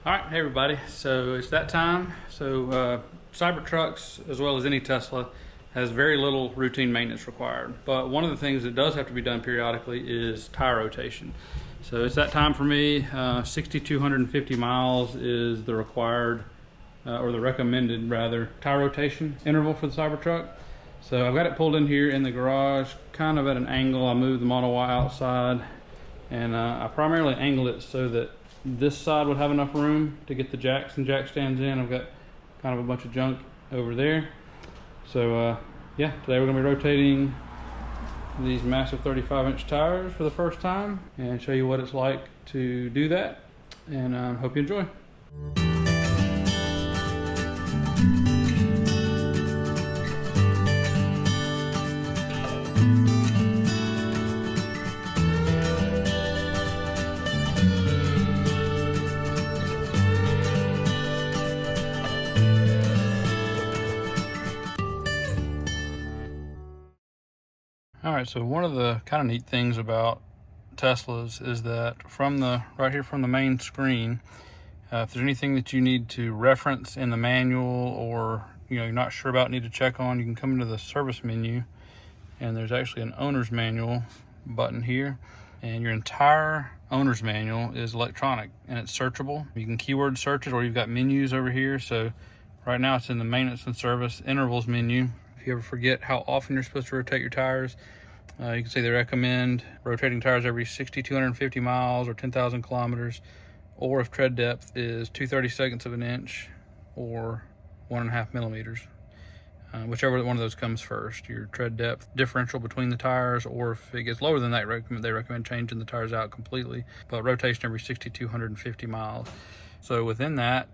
All right, hey everybody. So it's that time. So Cybertrucks, as well as any Tesla, has very little routine maintenance required. But one of the things that does have to be done periodically is tire rotation. So it's that time for me. 6,250 miles is the required, or the recommended rather, tire rotation interval for the Cybertruck. So I've got it pulled in here in the garage, kind of at an angle. I moved the Model Y outside, and I primarily angled it so that this side would have enough room to get the jacks and jack stands in. I've got kind of a bunch of junk over there. So yeah, today we're going to be rotating these massive 35-inch tires for the first time and show you what it's like to do that, and hope you enjoy. All right, so one of the kind of neat things about Teslas is that right here from the main screen, if there's anything that you need to reference in the manual, or you're not sure about, need to check on, you can come into the service menu, and there's actually an owner's manual button here, and your entire owner's manual is electronic and it's searchable. You can keyword search it, or you've got menus over here. So right now it's in the maintenance and service intervals menu. If you ever forget how often you're supposed to rotate your tires, you can see they recommend rotating tires every 6,250 miles or 10,000 kilometers, or if tread depth is 2/32 of an inch or 1.5 millimeters. Whichever one of those comes first, your tread depth differential between the tires, or if it gets lower than that, they recommend changing the tires out completely. But rotation every 6,250 miles. So within that,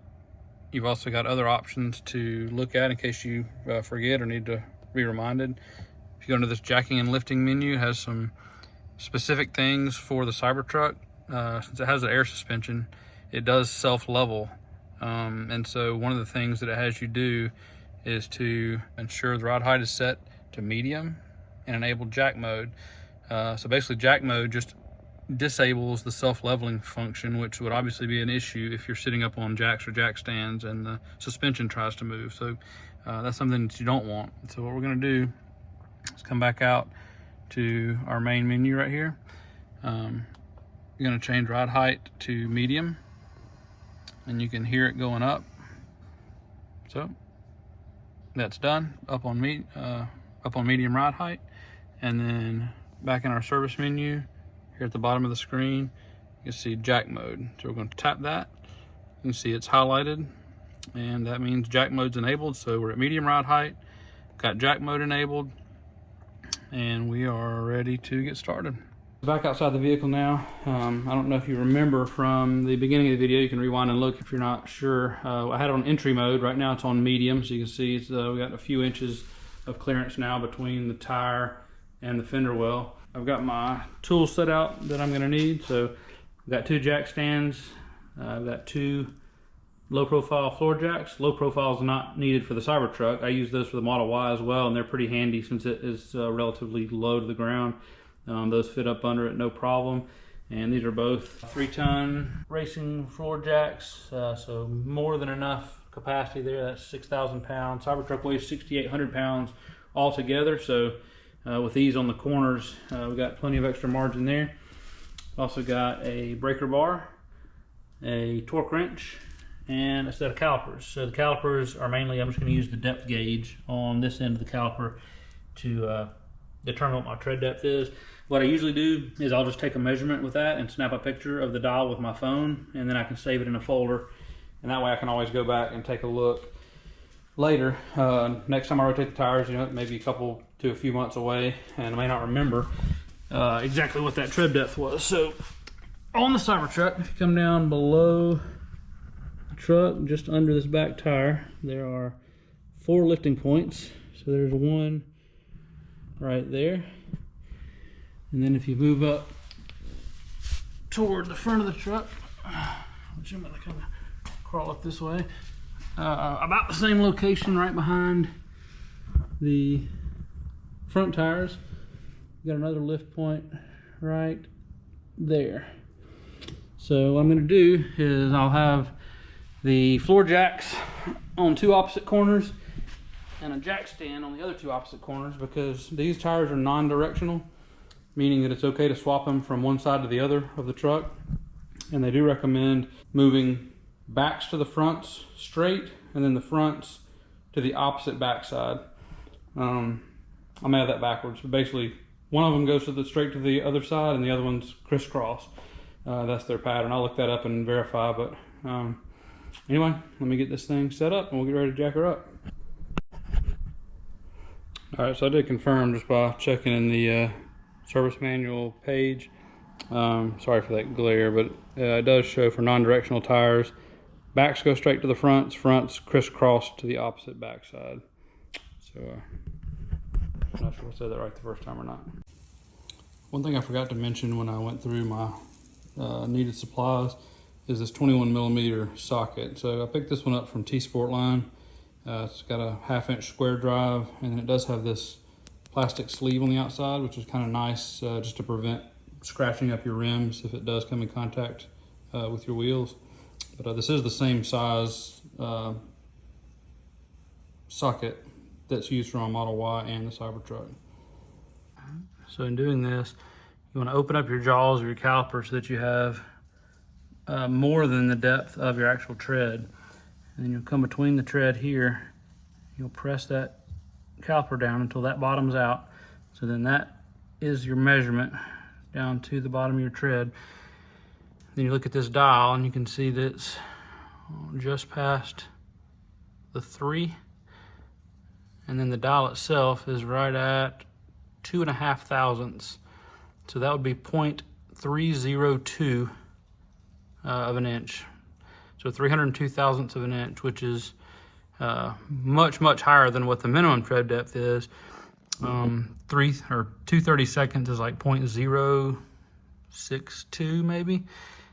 you've also got other options to look at in case you forget or need to be reminded. If you go into this jacking and lifting menu, it has some specific things for the Cybertruck. Since it has an air suspension, it does self-level. And so one of the things that it has you do is to ensure the rod height is set to medium and enable jack mode. So basically jack mode just disables the self-leveling function, which would obviously be an issue if you're sitting up on jacks or jack stands and the suspension tries to move. So that's something that you don't want. So what we're going to do is come back out to our main menu right here. You're going to change rod height to medium, and you can hear it going up. So that's done, up on medium rod height. And then back in our service menu here at the bottom of the screen, you can see jack mode. So we're going to tap that. You can see it's highlighted, and that means jack mode's enabled. So we're at medium rod height, got jack mode enabled, and we are ready to get started. Back outside the vehicle now. I don't know if you remember from the beginning of the video. You can rewind and look if you're not sure. I had it on entry mode. Right now it's on medium, so you can see we got a few inches of clearance now between the tire and the fender well. I've got my tools set out that I'm going to need. So I've got 2 jack stands. I've got 2 low profile floor jacks. Low profile is not needed for the Cybertruck. I use those for the Model Y as well, and they're pretty handy since it is relatively low to the ground. Those fit up under it no problem. And these are both 3-ton racing floor jacks, so more than enough capacity there. That's 6,000 pounds. Cybertruck weighs 6,800 pounds altogether, so with these on the corners, we've got plenty of extra margin there. Also got a breaker bar, a torque wrench, and a set of calipers. So the calipers are mainly, I'm just going to use the depth gauge on this end of the caliper to determine what my tread depth is. What I usually do is I'll just take a measurement with that and snap a picture of the dial with my phone, and then I can save it in a folder, and that way I can always go back and take a look later. Next time I rotate the tires, maybe a couple to a few months away, and I may not remember exactly what that tread depth was. So on the Cybertruck, if you come down below the truck, just under this back tire, there are 4 lifting points. So there's one right there, and then if you move up toward the front of the truck, which I'm going to kind of crawl up this way, about the same location right behind the front tires, got another lift point right there. So what I'm going to do is I'll have the floor jacks on two opposite corners and a jack stand on the other two opposite corners, because these tires are non-directional, meaning that it's okay to swap them from one side to the other of the truck. And they do recommend moving backs to the fronts straight and then the fronts to the opposite backside. I may have that backwards, but basically one of them goes to the straight to the other side and the other one's crisscross. That's their pattern. I'll look that up and verify, but anyway, let me get this thing set up and we'll get ready to jack her up. All right, so I did confirm just by checking in the service manual page. Sorry for that glare, but it does show for non-directional tires, backs go straight to the fronts, fronts crisscross to the opposite backside. So I'm not sure if I said that right the first time or not. One thing I forgot to mention when I went through my needed supplies is this 21mm socket. So I picked this one up from T-Sportline. It's got a 1/2-inch square drive, and it does have this plastic sleeve on the outside, which is kind of nice just to prevent scratching up your rims if it does come in contact with your wheels. But this is the same size socket that's used for on Model Y and the Cybertruck. So in doing this, you want to open up your jaws of your caliper so that you have more than the depth of your actual tread. And then you'll come between the tread here, you'll press that caliper down until that bottoms out. So then that is your measurement down to the bottom of your tread. Then you look at this dial and you can see that it's just past the 3. And then the dial itself is right at 2.5 thousandths. So that would be 0.302 of an inch. So 302 thousandths of an inch, which is much higher than what the minimum tread depth is. 2/32 is like 0.062 maybe.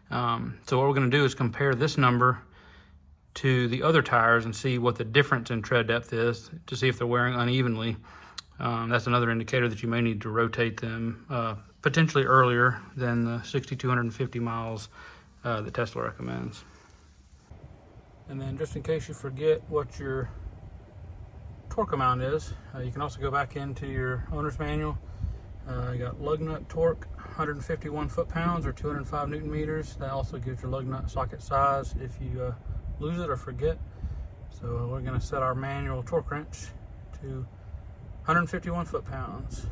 So what we're going to do is compare this number to the other tires and see what the difference in tread depth is to see if they're wearing unevenly. That's another indicator that you may need to rotate them potentially earlier than the 6,250 miles that Tesla recommends. And then just in case you forget what your torque amount is, you can also go back into your owner's manual. You got lug nut torque, 151 foot-pounds or 205 Newton meters. That also gives your lug nut socket size if you lose it or forget. So we're going to set our manual torque wrench to 151 foot-pounds.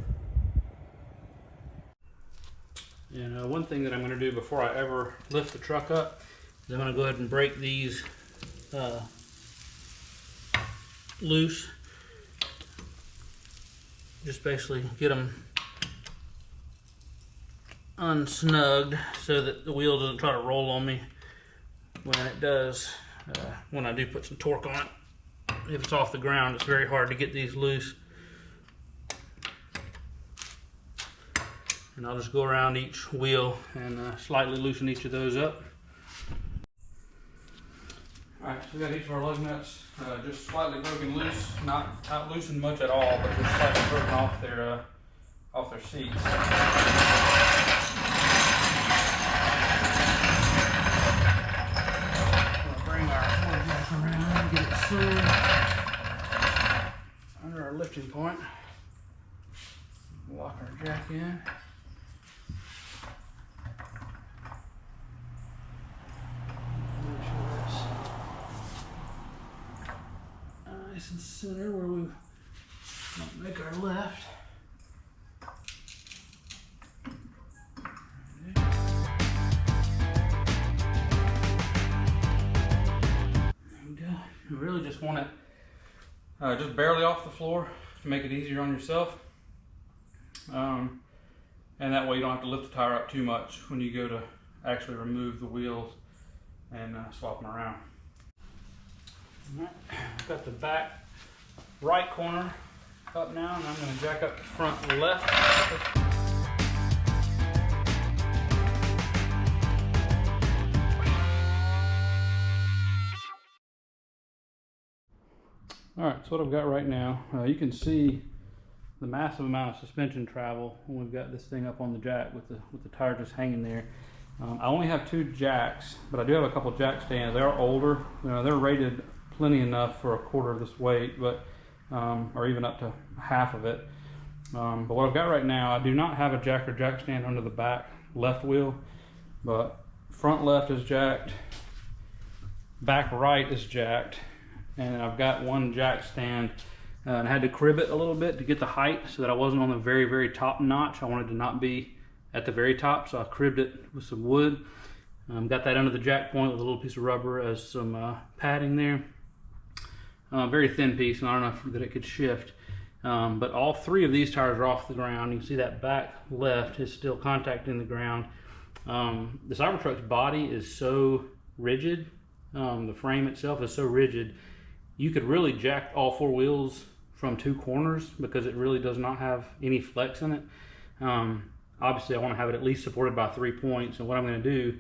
And one thing that I'm going to do before I ever lift the truck up is I'm going to go ahead and break these loose. Just basically get them unsnugged so that the wheel doesn't try to roll on me when it does, when I do put some torque on it. If it's off the ground, it's very hard to get these loose. And I'll just go around each wheel and slightly loosen each of those up. Alright, so we got each of our lug nuts just slightly broken loose, not loosened much at all, but just slightly broken off their seats. We'll bring our floor jack around, get it sewn under our lifting point. Lock our jack in. Nice and center where we don't make our left. There we go. You really just want it just barely off the floor to make it easier on yourself. And that way you don't have to lift the tire up too much when you go to actually remove the wheels and swap them around. Alright, I've got the back right corner up now, and I'm going to jack up the front left. Alright, so what I've got right now, you can see the massive amount of suspension travel when we've got this thing up on the jack with the tire just hanging there. I only have 2 jacks, but I do have a couple jack stands. They are older. They're rated plenty enough for a quarter of this weight, but or even up to half of it. But what I've got right now, I do not have a jack or jack stand under the back left wheel, but front left is jacked, back right is jacked, and I've got 1 jack stand. And I had to crib it a little bit to get the height so that I wasn't on the very, very top notch. I wanted to not be at the very top, so I cribbed it with some wood. Got that under the jack point with a little piece of rubber as some padding there. Very thin piece, not enough that it could shift. But all 3 of these tires are off the ground. You can see that back left is still contacting the ground. The Cybertruck's body is so rigid. The frame itself is so rigid. You could really jack all 4 wheels from 2 corners because it really does not have any flex in it. Obviously, I want to have it at least supported by 3 points. And what I'm going to do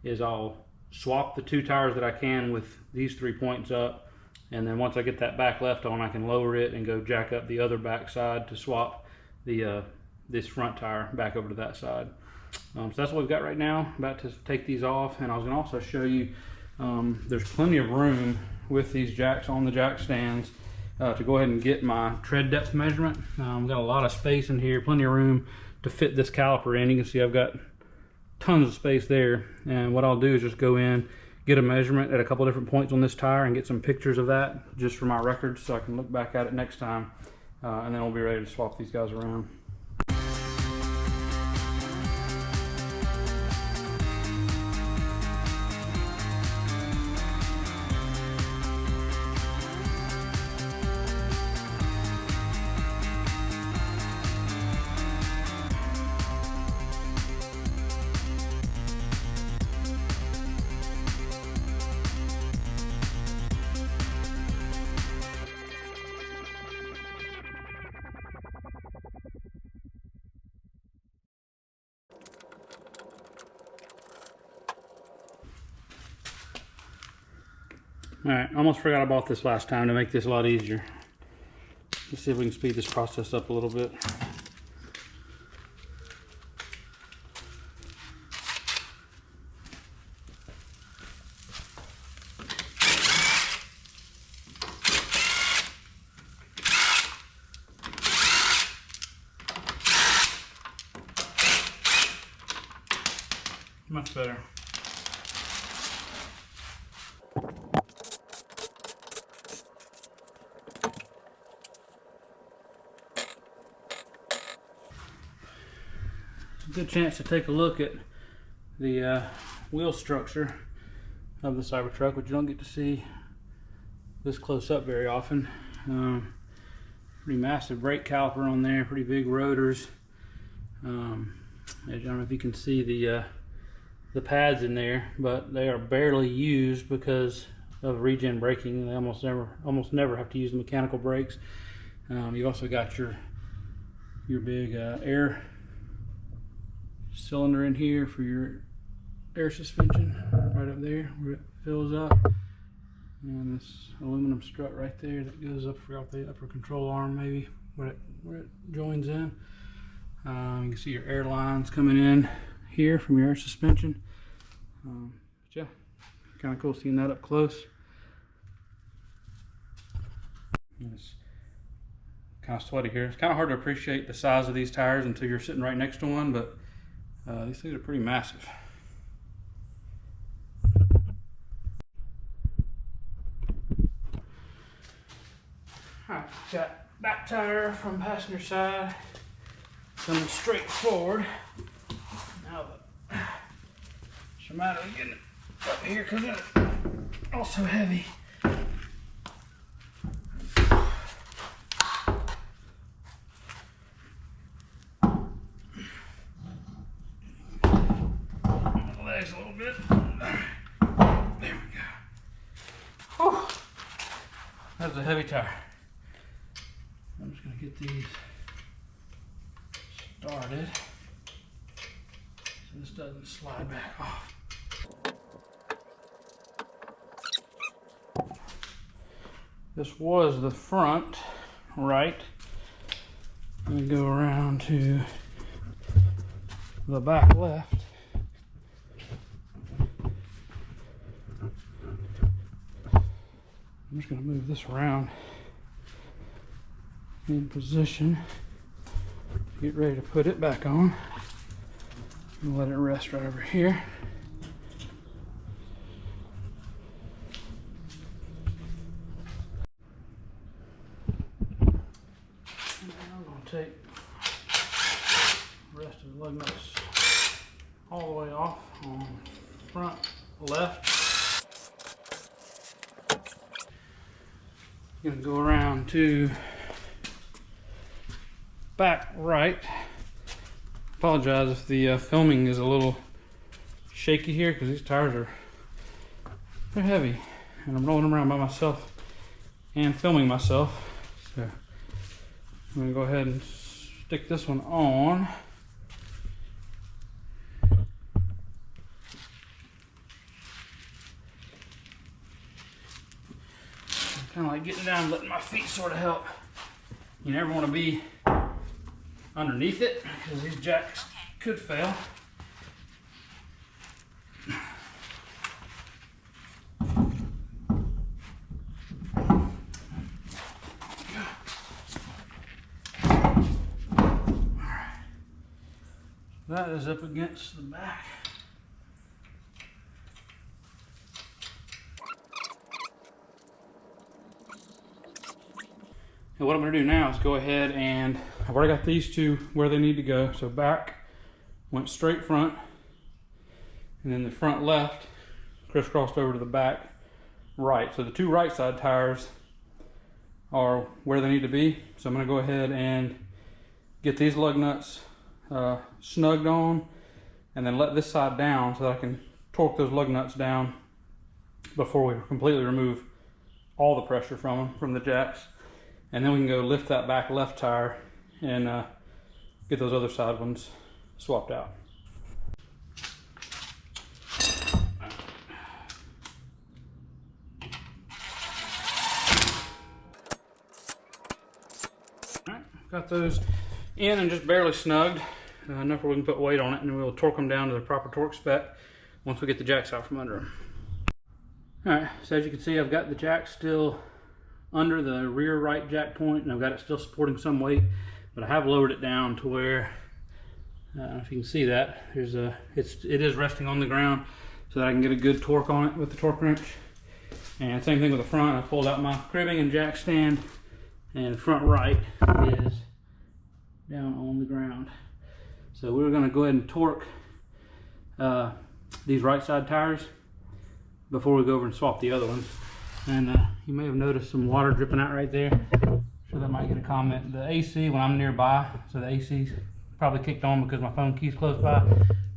is I'll swap the 2 tires that I can with these 3 points up. And then once I get that back left on, I can lower it and go jack up the other back side to swap the this front tire back over to that side. So that's what we've got right now. About to take these off, and I was going to also show you there's plenty of room with these jacks on the jack stands to go ahead and get my tread depth measurement. I've got a lot of space in here, plenty of room to fit this caliper in. You can see I've got tons of space there, and what I'll do is just go in, get a measurement at a couple different points on this tire and get some pictures of that just for my records so I can look back at it next time, and then we'll be ready to swap these guys around. Alright, almost forgot I bought this last time to make this a lot easier. Let's see if we can speed this process up a little bit. Much better. Good chance to take a look at the wheel structure of the Cybertruck, which you don't get to see this close up very often. Pretty massive brake caliper on there, pretty big rotors. I don't know if you can see the pads in there, but they are barely used because of regen braking. They almost never have to use the mechanical brakes. You've also got your big air cylinder in here for your air suspension right up there where it fills up, and this aluminum strut right there that goes up for the upper control arm, maybe where it joins in. You can see your air lines coming in here from your air suspension. But yeah, kind of cool seeing that up close. It's kind of sweaty here. It's kind of hard to appreciate the size of these tires until you're sitting right next to one, but these things are pretty massive. Alright, got back tire from passenger side coming straight forward. Now it's a matter of getting it up here because it's also heavy. A little bit. There we go. Whew. That's a heavy tire. I'm just going to get these started so this doesn't slide back off. This was the front right. I'm going to go around to the back left. I'm just going to move this around in position. Get ready to put it back on. And let it rest right over here. And I'm going to take the rest of the lug nuts all the way off on front left. Going to go around to back right. Apologize if the filming is a little shaky here because these tires they're heavy and I'm rolling them around by myself and filming myself. So I'm going to go ahead and stick this one on. Kind of like getting down and letting my feet sort of help. You never want to be underneath it because these jacks could fail. That is up against the back. And what I'm going to do now is go ahead and I've already got these two where they need to go. So back went straight front, and then the front left crisscrossed over to the back right. So the two right side tires are where they need to be. So I'm going to go ahead and get these lug nuts snugged on, and then let this side down so that I can torque those lug nuts down before we completely remove all the pressure from them, from the jacks. And then we can go lift that back left tire and get those other side ones swapped out. Alright, got those in and just barely snugged, enough where we can put weight on it, and then we'll torque them down to the proper torque spec once we get the jacks out from under them. Alright, so as you can see, I've got the jack still under the rear right jack point, and I've got it still supporting some weight, but I have lowered it down to where, if you can see that, it is resting on the ground so that I can get a good torque on it with the torque wrench. And same thing with the front. I pulled out my cribbing and jack stand, and front right is down on the ground. So we're going to go ahead and torque these right side tires before we go over and swap the other ones. And you may have noticed some water dripping out right there. So that might get a comment. The AC, when I'm nearby, so the AC's probably kicked on because my phone key's close by.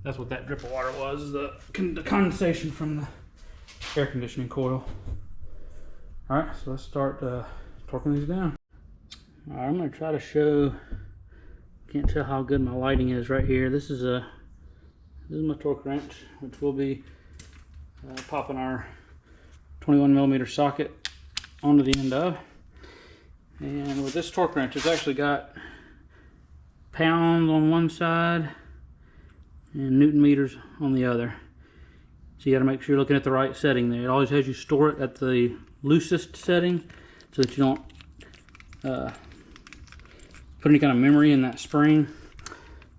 That's what that drip of water was, the condensation from the air conditioning coil. Alright, so let's start torquing these down. Alright, I'm going to try to show, can't tell how good my lighting is right here. This is my torque wrench, which will be popping our 21mm socket onto the end of. And with this torque wrench, it's actually got pounds on one side and Newton meters on the other. So you got to make sure you're looking at the right setting there. It always has you store it at the loosest setting so that you don't put any kind of memory in that spring.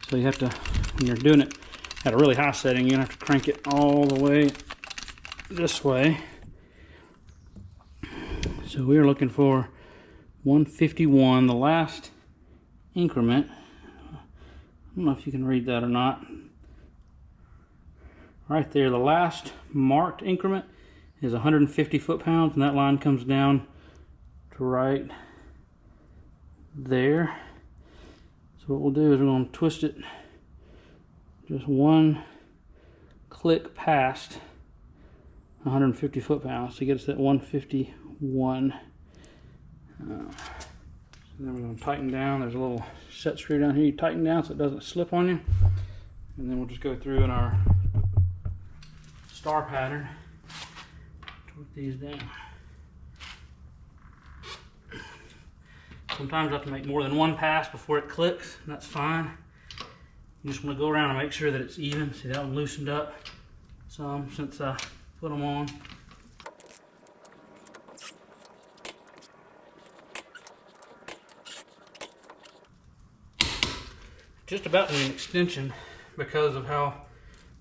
So you have to, when you're doing it at a really high setting, you're going to have to crank it all the way this way. So we're looking for 151, the last increment. I don't know if you can read that or not. Right there, the last marked increment is 150 foot-pounds, and that line comes down to right there. So what we'll do is we're going to twist it just one click past 150 foot-pounds to get us that 151. So then we're going to tighten down. There's a little set screw down here. You tighten down so it doesn't slip on you. And then we'll just go through in our star pattern, torque these down. Sometimes I have to make more than one pass before it clicks, and that's fine. You just want to go around and make sure that it's even. See, that one loosened up some since I put them on. just about to an extension because of how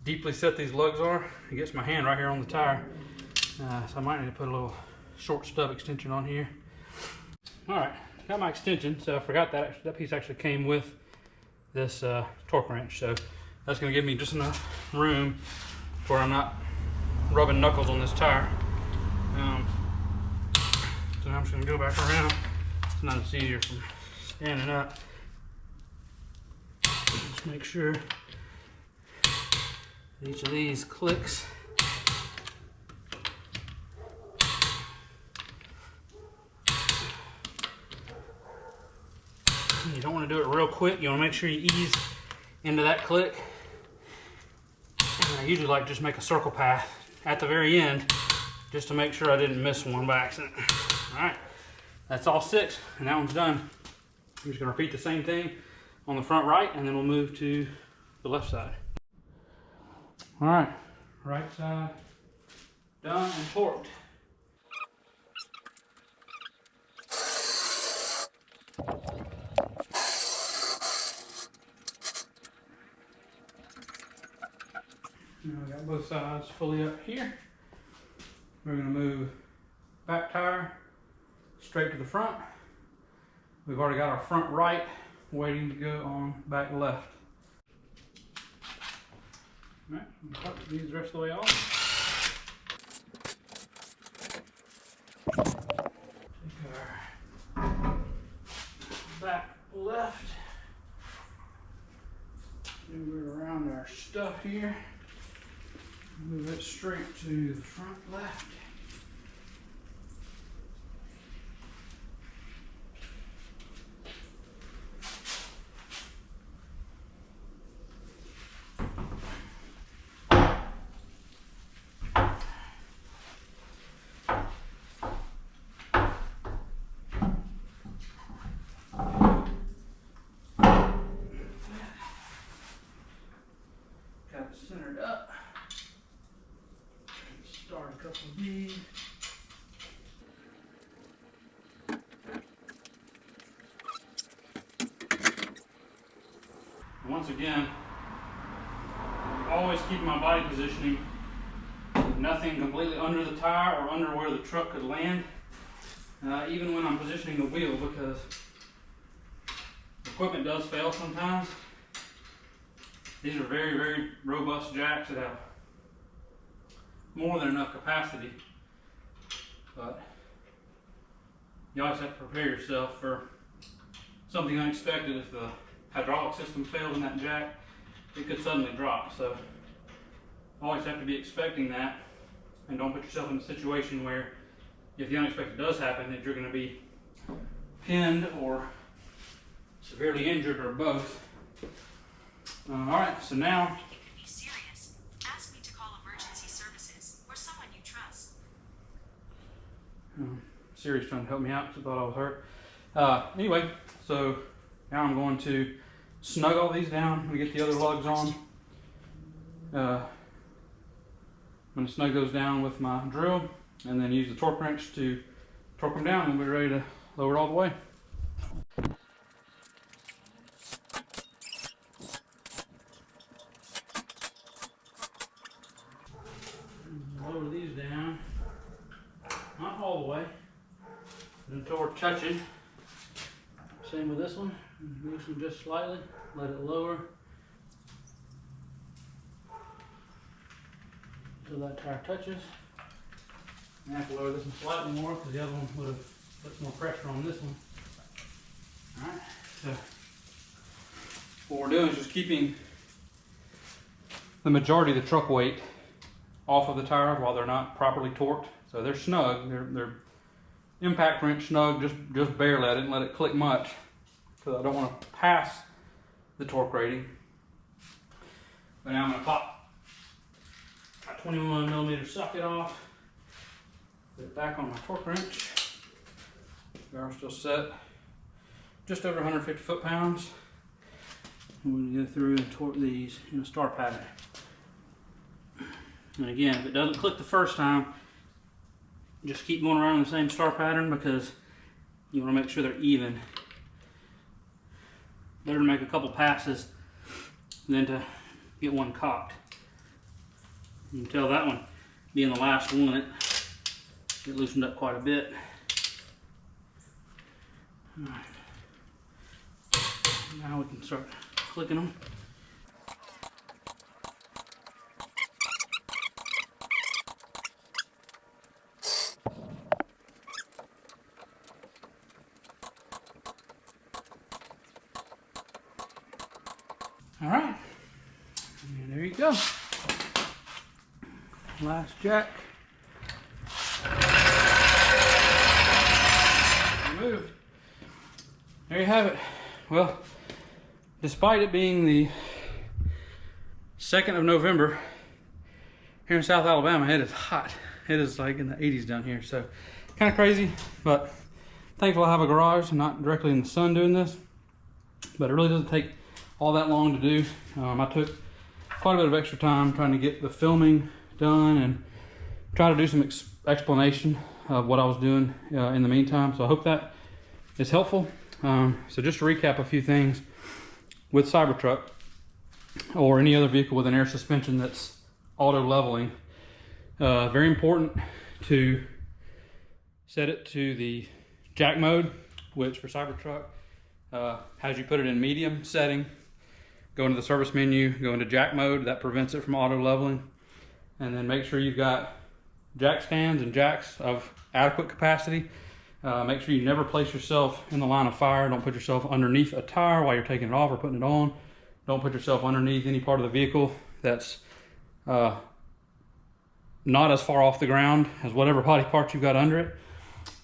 deeply set these lugs are. It gets my hand right here on the tire. So I might need to put a little short stub extension on here. All right, got my extension. So I forgot that piece actually came with this torque wrench. So that's gonna give me just enough room where I'm not rubbing knuckles on this tire. So now I'm just gonna go back around. It's not as easier from standing up. Just make sure each of these clicks. You don't want to do it real quick. You want to make sure you ease into that click. And I usually like just make a circle path at the very end just to make sure I didn't miss one by accident. All right, that's all 6, and that one's done. I'm just going to repeat the same thing on the front right, and then we'll move to the left side. All right, right side done and torqued. Now we got both sides fully up here. We're going to move back tire straight to the front. We've already got our front right waiting to go on back left. All right, we'll cut these the rest of the way off. Take our back left. Move it around our stuff here. Move it straight to the front left. Got it centered up. Start a couple of these. Once again, always keep my body positioning. Nothing completely under the tire or under where the truck could land. Even when I'm positioning the wheel, because the equipment does fail sometimes. These are very, very robust jacks that have more than enough capacity, but you always have to prepare yourself for something unexpected. If the hydraulic system failed in that jack, it could suddenly drop. So always have to be expecting that, and don't put yourself in a situation where if the unexpected does happen, that you're going to be pinned or severely injured or both. All right, so now Siri's trying to help me out because I thought I was hurt. Anyway, so now I'm going to snug all these down. I'm going to get the other lugs on. I'm going to snug those down with my drill and then use the torque wrench to torque them down, and we'll be ready to lower it all the way. Lower these down. Not all the way, but until we're touching. Same with this one. Loosen just slightly, let it lower until that tire touches. I have to lower this one slightly more because the other one would have put more pressure on this one. Alright, so what we're doing is just keeping the majority of the truck weight off of the tires while they're not properly torqued. So they're snug, they're impact wrench snug, just barely. I didn't let it click much because I don't want to pass the torque rating. But now I'm going to pop my 21mm socket off, put it back on my torque wrench. Barrel's still set just over 150 foot-pounds. I'm going to go through and torque these in a star pattern. And again, if it doesn't click the first time, just keep going around in the same star pattern because you want to make sure they're even. better to make a couple passes than to get one cocked. You can tell that one being the last one, it loosened up quite a bit. All right. Now we can start clicking them. All right, and there you go. Last jack removed. There you have it. Well, despite it being the 2nd of November here in South Alabama, it is hot. It is like in the 80s down here, so kind of crazy, but thankful I have a garage and not directly in the sun doing this. But it really doesn't take all that long to do. I took quite a bit of extra time trying to get the filming done and try to do some explanation of what I was doing in the meantime. So I hope that is helpful. So just to recap a few things with Cybertruck or any other vehicle with an air suspension that's auto leveling, very important to set it to the jack mode, which for Cybertruck has you put it in medium setting. Go into the service menu, go into jack mode, that prevents it from auto leveling. And then make sure you've got jack stands and jacks of adequate capacity. Make sure you never place yourself in the line of fire. Don't put yourself underneath a tire while you're taking it off or putting it on. Don't put yourself underneath any part of the vehicle that's not as far off the ground as whatever body parts you've got under it.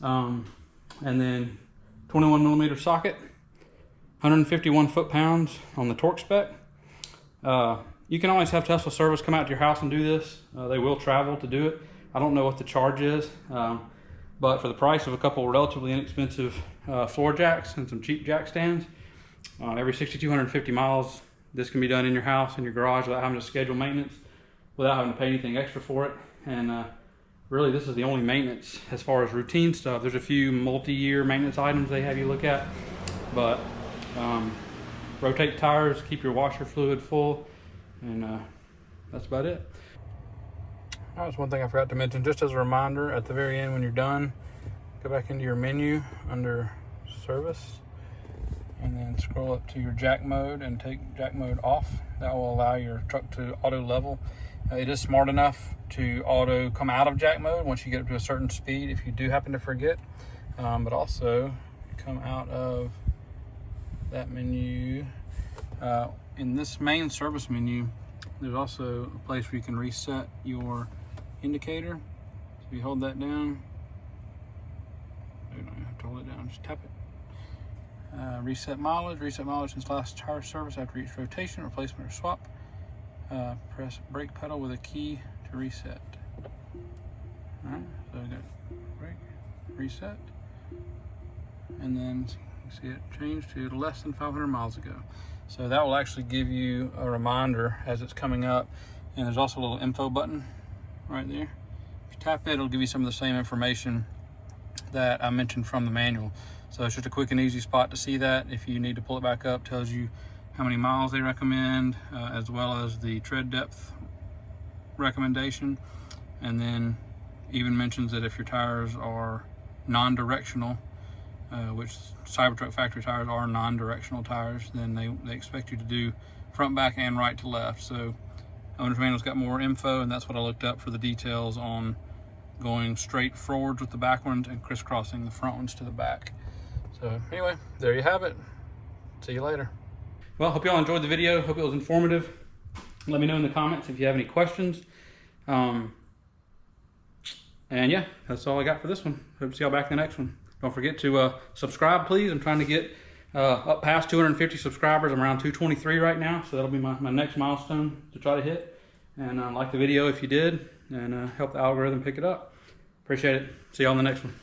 And then 21mm socket. 151 foot-pounds on the torque spec. You can always have Tesla service come out to your house and do this. They will travel to do it. I don't know what the charge is, but for the price of a couple relatively inexpensive floor jacks and some cheap jack stands, every 6,250 miles, this can be done in your house, in your garage, without having to schedule maintenance, without having to pay anything extra for it. And really, this is the only maintenance as far as routine stuff. There's a few multi-year maintenance items they have you look at, but rotate tires, keep your washer fluid full, and that's about it. All right, so one thing I forgot to mention, just as a reminder, at the very end when you're done, go back into your menu under service, and then scroll up to your jack mode and take jack mode off. That will allow your truck to auto level. It is smart enough to auto come out of jack mode once you get up to a certain speed if you do happen to forget, but also come out of that menu. In this main service menu, there's also a place where you can reset your indicator. So if you hold that down, you don't have to hold it down, just tap it. Reset mileage since last tire service after each rotation, replacement or swap. Press brake pedal with a key to reset. All right, so I got brake, reset, and then see it changed to less than 500 miles ago. So that will actually give you a reminder as it's coming up. And there's also a little info button right there. If you tap it, it'll give you some of the same information that I mentioned from the manual. So it's just a quick and easy spot to see that. If you need to pull it back up, tells you how many miles they recommend, as well as the tread depth recommendation. And then even mentions that if your tires are non-directional, which Cybertruck factory tires are non-directional tires, then they expect you to do front, back, and right to left. So owner's manual's got more info, and that's what I looked up for the details on going straight forwards with the back ones and crisscrossing the front ones to the back. So anyway, there you have it. See you later. Well, hope you all enjoyed the video. Hope it was informative. Let me know in the comments if you have any questions. And yeah, that's all I got for this one. Hope to see y'all back in the next one. Don't forget to subscribe, please. I'm trying to get up past 250 subscribers. I'm around 223 right now, so that'll be my next milestone to try to hit. And like the video if you did, and help the algorithm pick it up. Appreciate it. See y'all in the next one.